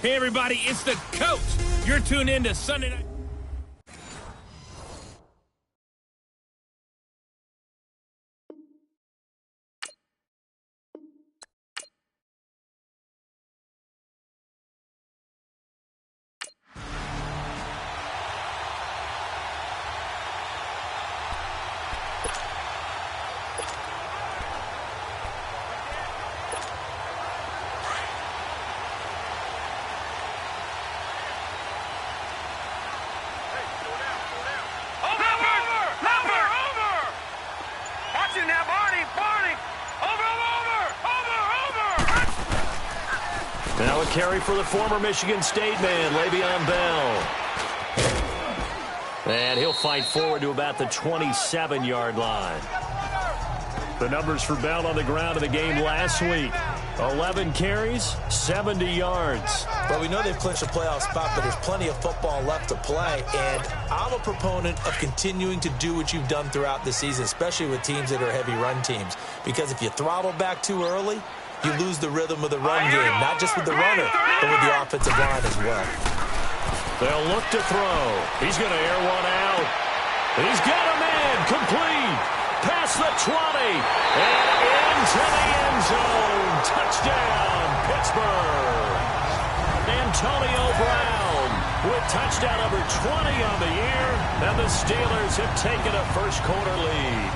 Hey, everybody, it's the coach. You're tuned in to Sunday Night. Now a carry for the former Michigan State man, Le'Veon Bell. And he'll fight forward to about the 27-yard line. The numbers for Bell on the ground in the game last week. 11 carries, 70 yards. Well, we know they've clinched a playoff spot, but there's plenty of football left to play. And I'm a proponent of continuing to do what you've done throughout the season, especially with teams that are heavy run teams. Because if you throttle back too early, you lose the rhythm of the run game, not just with the runner, but with the offensive line as well. They'll look to throw. He's going to air one out. He's got a man complete. Past the 20. And into the end zone. Touchdown, Pittsburgh. Antonio Brown with touchdown number 20 on the year. And the Steelers have taken a first-quarter lead.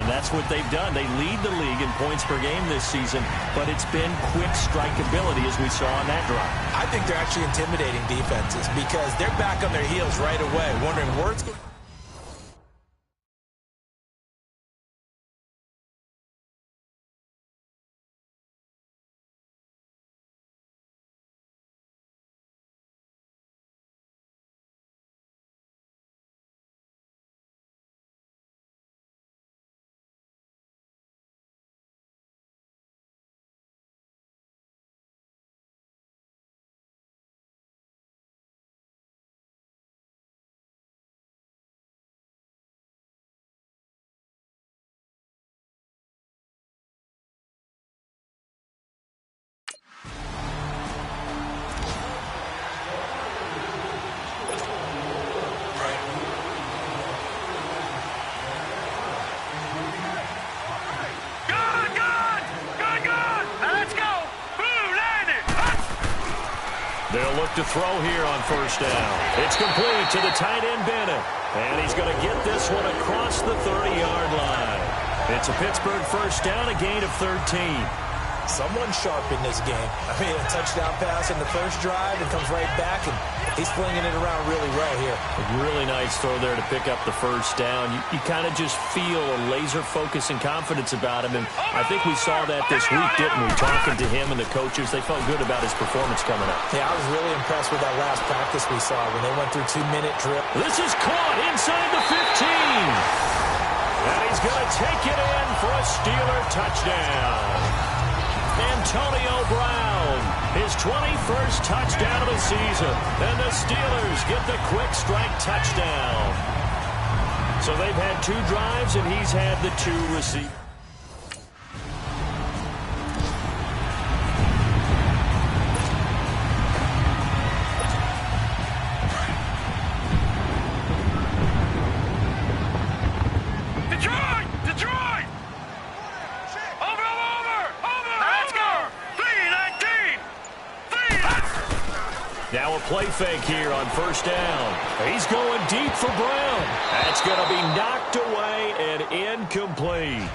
That's what they've done. They lead the league in points per game this season, but it's been quick strikeability as we saw on that drive. I think they're actually intimidating defenses because they're back on their heels right away, wondering where it's going. They'll look to throw here on first down. It's complete to the tight end, Bennett. And he's going to get this one across the 30-yard line. It's a Pittsburgh first down, a gain of 13. Someone sharp in this game. I mean, a touchdown pass in the first drive and comes right back, and he's flinging it around really well here. A really nice throw there to pick up the first down. You kind of just feel a laser focus and confidence about him, and I think we saw that this week, didn't we? Talking to him and the coaches, they felt good about his performance coming up. Yeah, I was really impressed with that last practice we saw when they went through 2-minute drill. This is caught inside the 15. And he's going to take it in for a Steeler touchdown. Antonio Brown, his 21st touchdown of the season. And the Steelers get the quick strike touchdown. So they've had 2 drives, and he's had the 2 receivers. Now a play fake here on first down. He's going deep for Brown. That's going to be knocked away and incomplete.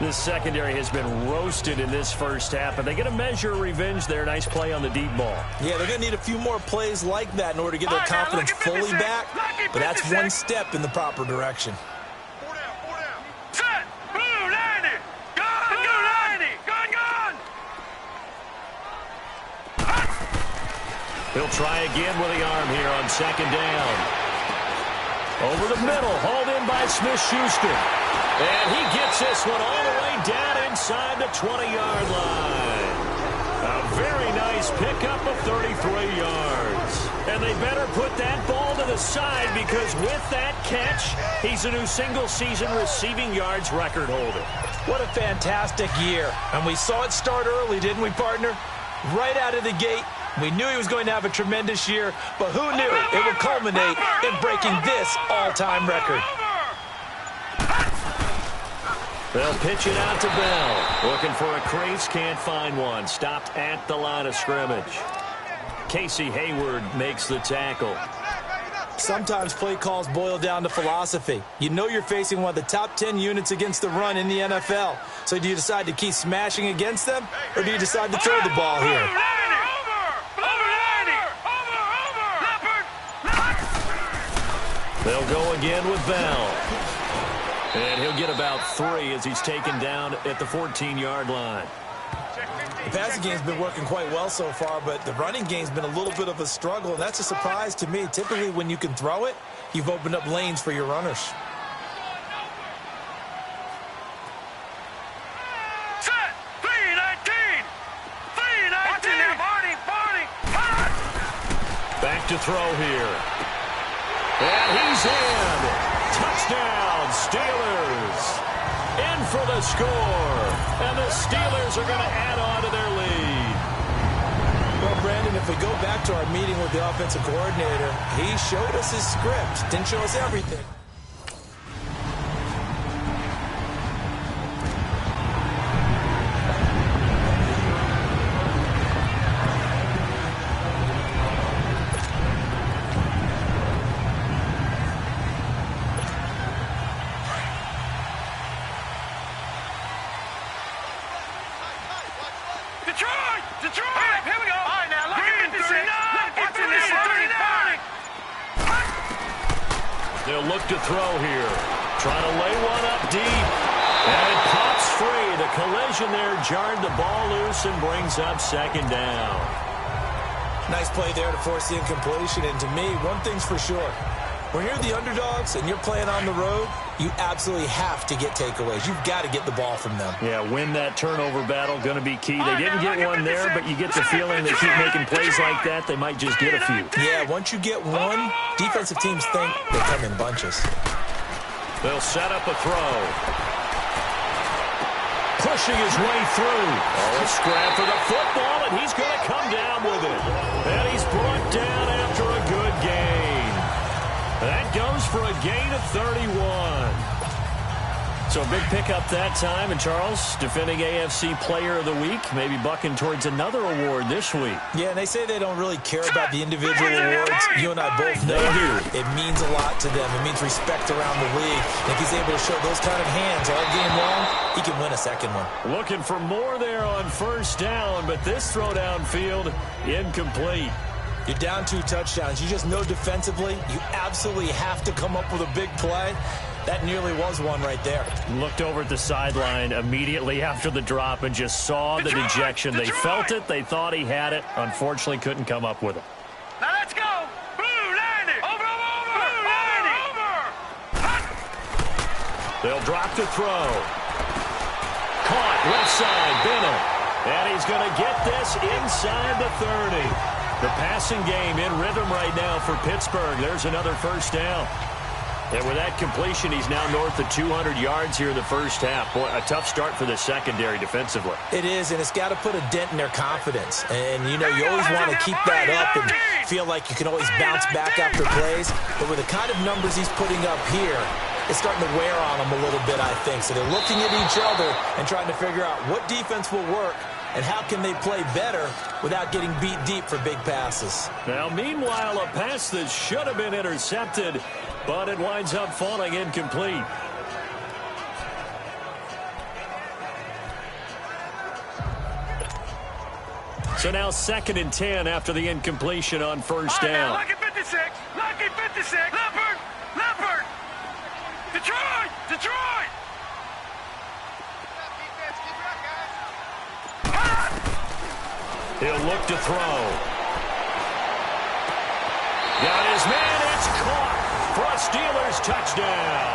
This secondary has been roasted in this first half, but they get a measure of revenge there. Nice play on the deep ball. Yeah, they're going to need a few more plays like that in order to get their confidence fully back, but that's one step in the proper direction. He'll try again with the arm here on second down. Over the middle, hauled in by Smith-Schuster. And he gets this one all the way down inside the 20-yard line. A very nice pickup of 33 yards. And they better put that ball to the side because with that catch, He's a new single-season receiving yards record holder. What a fantastic year. And we saw it start early, didn't we, partner? Right out of the gate, we knew he was going to have a tremendous year, but who knew it would culminate in breaking this all-time record? They'll pitch it out to Bell. Looking for a crease, can't find one. Stopped at the line of scrimmage. Casey Hayward makes the tackle. Sometimes play calls boil down to philosophy. You know you're facing one of the top 10 units against the run in the NFL. So do you decide to keep smashing against them, or do you decide to throw the ball here? They'll go again with Bell. And he'll get about 3 as he's taken down at the 14-yard line. The passing game's been working quite well so far, but the running game's been a little bit of a struggle, and that's a surprise to me. Typically, when you can throw it, you've opened up lanes for your runners. Set! 3-19! 3-19! Back to throw here. And he's in. Touchdown, Steelers. In for the score. And the Steelers are going to add on to their lead. Well, Brandon, if we go back to our meeting with the offensive coordinator, he showed us his script. Didn't show us everything. Detroit! Here we go! All right, now, look at 56. Look at 39. They'll look to throw here. Trying to lay one up deep. And it pops free. The collision there jarred the ball loose and brings up second down. Nice play there to force the incompletion. And to me, one thing's for sure. When you're the underdogs and you're playing on the road, you absolutely have to get takeaways. You've got to get the ball from them. Yeah, win that turnover battle, going to be key. They didn't get one there, but you get the feeling they keep making plays like that, they might just get a few. Yeah, once you get one, defensive teams think they come in bunches. They'll set up a throw. Pushing his way through. Oh, a scrap for the football, and he's going to come down with it. And he's brought down after a good gain. That goes for a gain of 31. So a big pickup that time. And Charles, defending AFC Player of the Week, maybe bucking towards another award this week. Yeah, and they say they don't really care about the individual awards. You and I both know it means a lot to them. It means respect around the league. And if he's able to show those kind of hands all game long, he can win a second one. Looking for more there on first down, but this throw downfield incomplete. You're down 2 touchdowns. You just know defensively you absolutely have to come up with a big play. That nearly was one right there. Looked over at the sideline immediately after the drop and just saw the dejection. They felt it. They thought he had it. Unfortunately, couldn't come up with it. Now let's go. Blue line it. Over. They'll drop to throw. Caught left side, Bennett. And he's going to get this inside the 30. The passing game in rhythm right now for Pittsburgh. There's another first down. And with that completion, he's now north of 200 yards here in the first half. Boy, a tough start for the secondary defensively. It is, and it's got to put a dent in their confidence. And, you know, you always want to keep that up and feel like you can always bounce back after plays. But with the kind of numbers he's putting up here, it's starting to wear on them a little bit, I think. So they're looking at each other and trying to figure out what defense will work and how can they play better without getting beat deep for big passes. Now, meanwhile, a pass that should have been intercepted, but it winds up falling incomplete. So now 2nd and 10 after the incompletion on first down. Lucky 56. Lucky 56. Leopard. Detroit. He'll look to throw. Got his man. It's caught for a Steelers touchdown.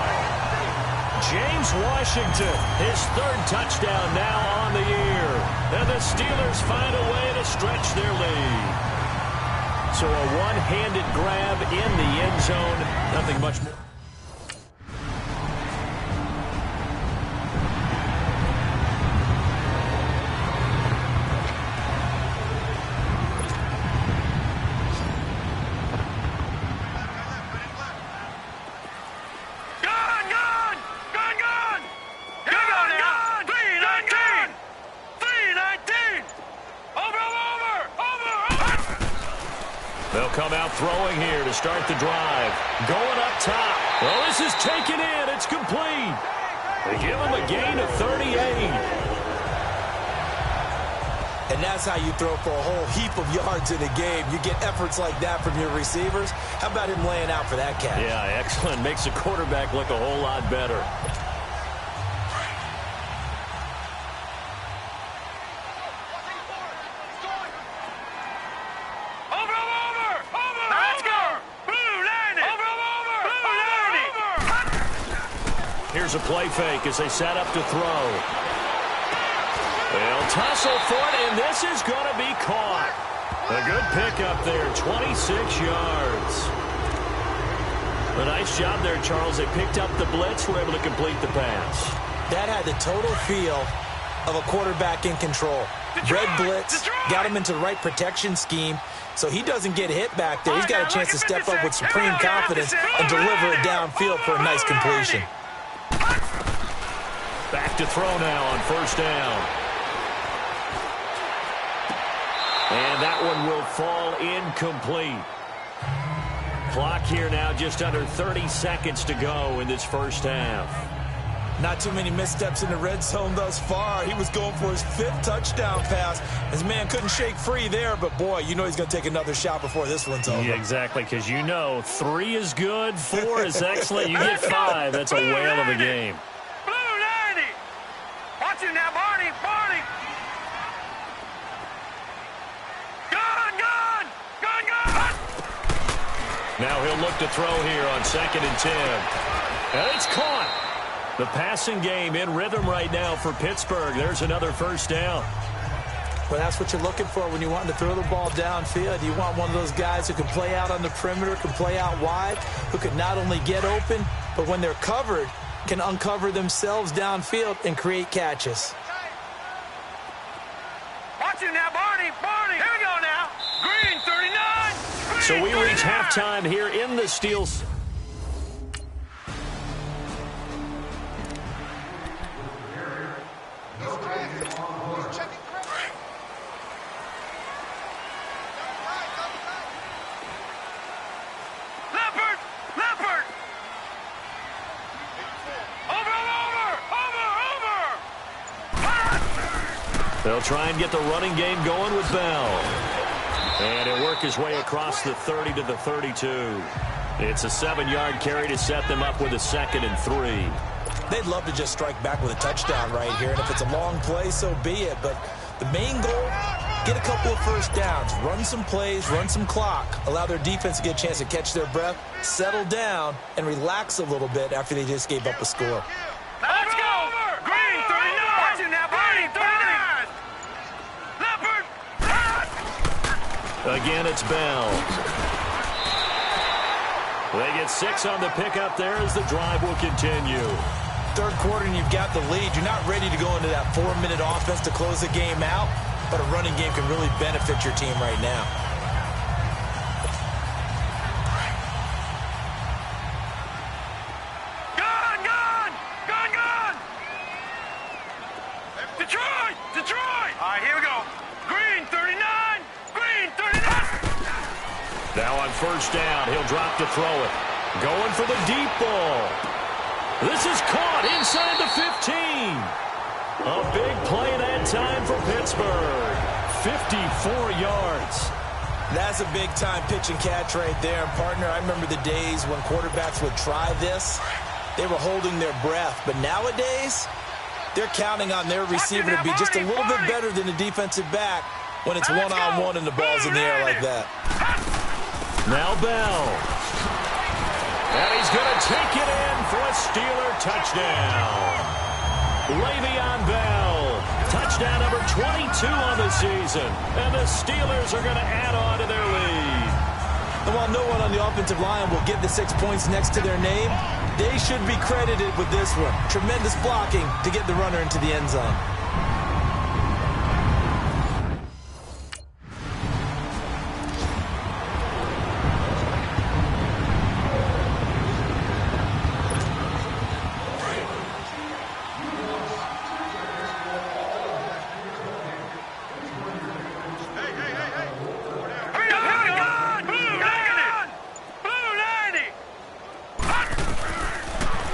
James Washington, his 3rd touchdown now on the year. And the Steelers find a way to stretch their lead. So a one-handed grab in the end zone. Nothing much more. come out throwing here to start the drive. Going up top. Well, this is taken in. It's complete. They give him a gain of 38. And that's how you throw for a whole heap of yards in a game. You get efforts like that from your receivers. How about him laying out for that catch? Yeah, excellent. Makes the quarterback look a whole lot better. Here's a play fake as they set up to throw. They'll tussle for it, and this is going to be caught. A good pickup there, 26 yards. A nice job there, Charles. They picked up the blitz, were able to complete the pass. That had the total feel of a quarterback in control. Red blitz, got him into the right protection scheme, so he doesn't get hit back there. He's got a chance to step up with supreme confidence and deliver it downfield for a nice completion. Back to throw now on first down. And that one will fall incomplete. Clock here now just under 30 seconds to go in this first half. Not too many missteps in the red zone thus far. He was going for his 5th touchdown pass. His man couldn't shake free there, but boy, you know he's going to take another shot before this one's over. Yeah, exactly, because you know 3 is good, 4 is excellent. You get 5. That's a whale of a game. Blue 90. Watch it now, Barney. Barney. Now he'll look to throw here on 2nd and 10. And it's caught. The passing game in rhythm right now for Pittsburgh. There's another first down. Well, that's what you're looking for when you want to throw the ball downfield. You want one of those guys who can play out on the perimeter, can play out wide, who can not only get open, but when they're covered, can uncover themselves downfield and create catches. Watch it now, Barney. Barney. Here we go now. Green 39. So we reach halftime here in the Steel's. Leopard. Leopard. Over. They'll try and get the running game going with Bell. And he'll work his way across the 30 to the 32. It's a 7-yard carry to set them up with a 2nd and 3. They'd love to just strike back with a touchdown right here, and if it's a long play, so be it. But the main goal, get a couple of first downs, run some plays, run some clock, allow their defense to get a chance to catch their breath, settle down, and relax a little bit after they just gave up a score. Let's go. Green 39. Watch it now, Barney. 39. Leopard. Again, it's Bell. They get 6 on the pickup there as the drive will continue. Third quarter and you've got the lead. You're not ready to go into that 4-minute offense to close the game out, but a running game can really benefit your team right now. Gun. Detroit. All right, here we go. Green 39. Green 39. Now on first down, he'll drop to throw it. Going for the deep ball. This is caught inside the 15. A big play that time for Pittsburgh. 54 yards. That's a big-time pitch and catch right there. And, partner, I remember the days when quarterbacks would try this. They were holding their breath. But nowadays, they're counting on their receiver to be just a little bit better than the defensive back when it's one-on-one and the ball's in the air like that. Now Bell. And he's going to take it in for a Steeler touchdown. Le'Veon Bell. Touchdown number 22 on the season. And the Steelers are going to add on to their lead. And while no one on the offensive line will get the 6 points next to their name, they should be credited with this one. Tremendous blocking to get the runner into the end zone.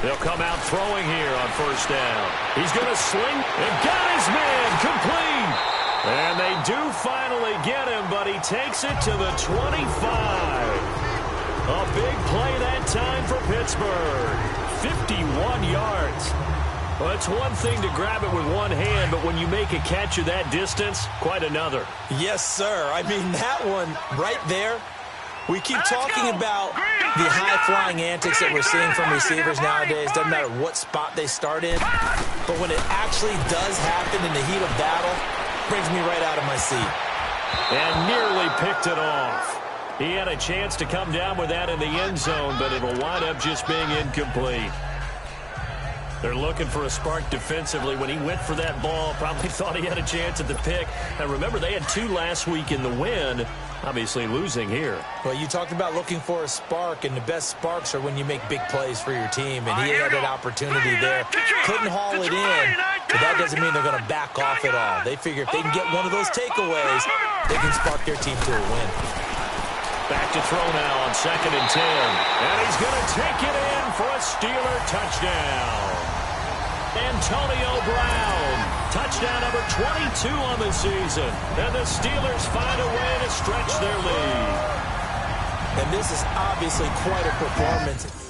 They'll come out throwing here on first down. He's going to sling and got his man complete. And they do finally get him, but he takes it to the 25. A big play that time for Pittsburgh. 51 yards. Well, it's one thing to grab it with one hand, but when you make a catch of that distance, quite another. Yes, sir. I mean, that one right there. We keep talking about the high-flying antics that we're seeing from receivers nowadays. Doesn't matter what spot they start in. But when it actually does happen in the heat of battle, it brings me right out of my seat. And nearly picked it off. He had a chance to come down with that in the end zone, but it'll wind up just being incomplete. They're looking for a spark defensively. When he went for that ball, probably thought he had a chance at the pick. And remember, they had 2 last week in the win, obviously losing here. Well, you talked about looking for a spark, and the best sparks are when you make big plays for your team, and he had an opportunity there. Couldn't haul it in, but that doesn't mean they're going to back off at all. They figure if they can get one of those takeaways, they can spark their team to a win. Back to throw now on 2nd and 10. And he's going to take it in for a Steeler touchdown. Antonio Brown, touchdown number 22 on the season. And the Steelers find a way to stretch their lead. And this is obviously quite a performance.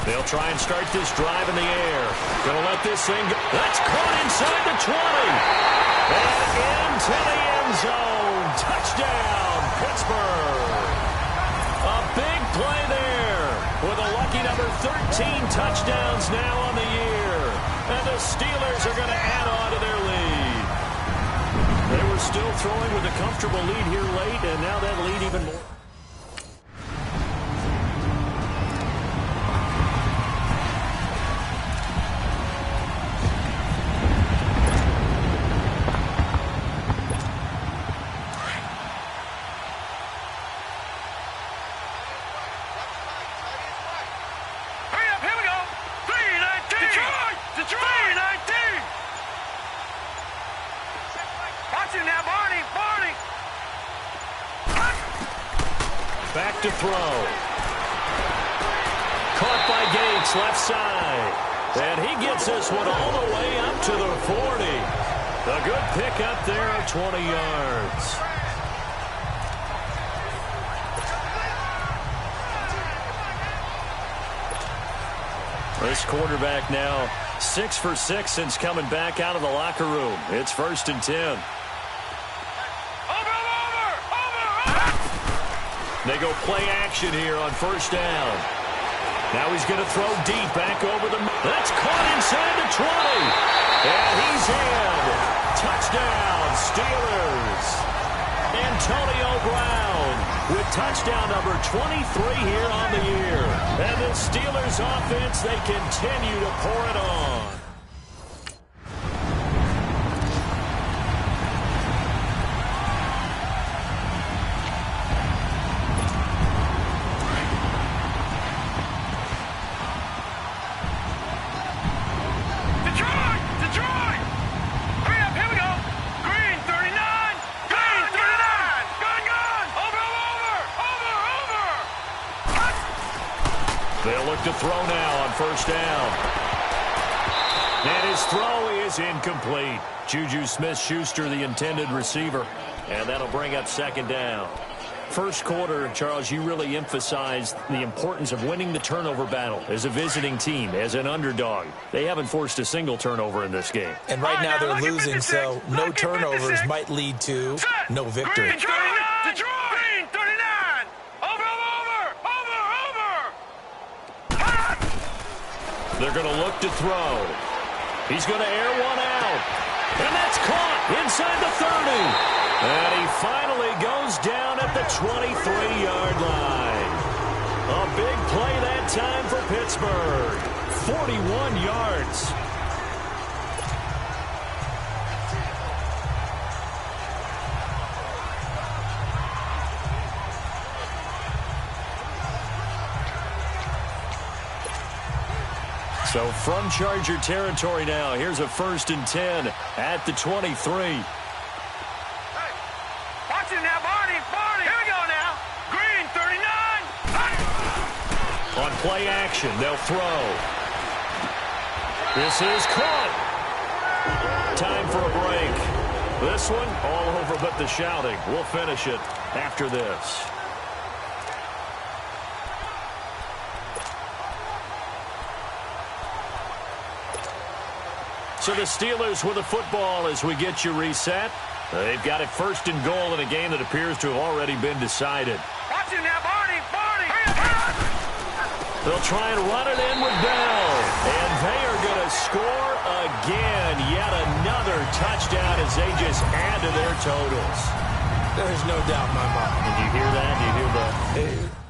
They'll try and start this drive in the air. Going to let this thing go. That's caught inside the 20. And into the end zone. Touchdown, Pittsburgh. A big play there with a lucky number 13 touchdowns now on the year. And the Steelers are going to add on to their lead. They were still throwing with a comfortable lead here late, and now that lead even more. Back to throw. Caught by Gates, left side. And he gets this one all the way up to the 40. A good pickup there of 20 yards. This quarterback now 6 for 6 since coming back out of the locker room. It's 1st and 10. They go play action here on first down. Now he's going to throw deep back over the... That's caught inside the 20. And he's in. Touchdown, Steelers. Antonio Brown with touchdown number 23 here on the year. And the Steelers offense, they continue to pour it on. They'll look to throw now on first down. And his throw is incomplete. Juju Smith-Schuster, the intended receiver. And that'll bring up 2nd down. First quarter, Charles, you really emphasized the importance of winning the turnover battle as a visiting team, as an underdog. They haven't forced a single turnover in this game. And right now they're losing, so no turnovers might lead to no victory. They're going to look to throw. He's going to air one out. And that's caught inside the 30. And he finally goes down at the 23-yard line. A big play that time for Pittsburgh. 41 yards. So from Charger territory now, here's a 1st and 10 at the 23. Hey, watch it now, Barney. Here we go now. Green, 39. On play action, they'll throw. This is caught. Time for a break. This one, all over but the shouting. We'll finish it after this. So the Steelers with the football as we get you reset. They've got it 1st and goal in a game that appears to have already been decided. Watch it now, Barney. They'll try and run it in with Bell. And they are going to score again. Yet another touchdown as they just add to their totals. There's no doubt in my mind. Did you hear that? Did you hear that?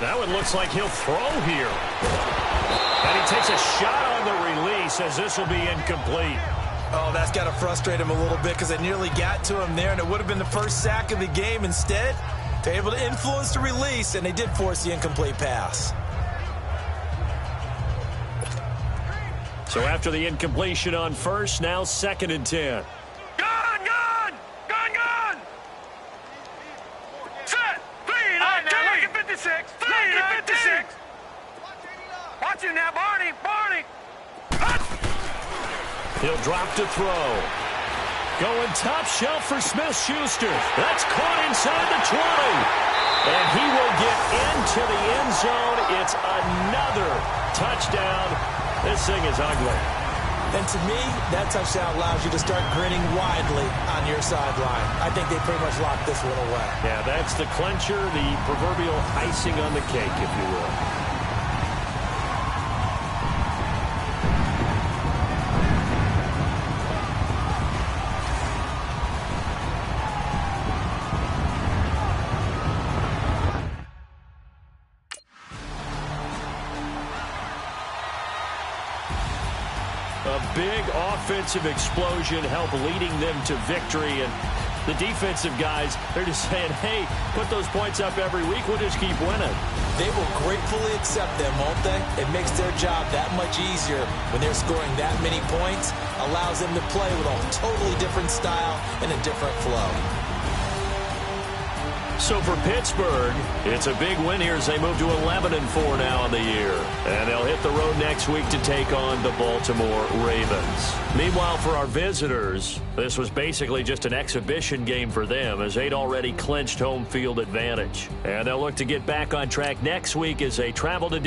That one looks like he'll throw here. And he takes a shot on the release as this will be incomplete. Oh, that's got to frustrate him a little bit because it nearly got to him there, and it would have been the first sack of the game. Instead, they're able to influence the release, and they did force the incomplete pass. So after the incompletion on 1st, now 2nd and 10. Watch it now, Barney. He'll drop to throw. Going top shelf for Smith-Schuster. That's caught inside the 20. And he will get into the end zone. It's another touchdown. This thing is ugly. And to me, that touchdown allows you to start grinning widely on your sideline. I think they pretty much locked this one away. Yeah, that's the clincher, the proverbial icing on the cake, if you will. A big offensive explosion helped leading them to victory. And the defensive guys, they're just saying, hey, put those points up every week. We'll just keep winning. They will gratefully accept them, won't they? It makes their job that much easier when they're scoring that many points. Allows them to play with a totally different style and a different flow. So for Pittsburgh, it's a big win here as they move to 11-4 now in the year. And they'll hit the road next week to take on the Baltimore Ravens. Meanwhile, for our visitors, this was basically just an exhibition game for them as they'd already clinched home field advantage. And they'll look to get back on track next week as they travel to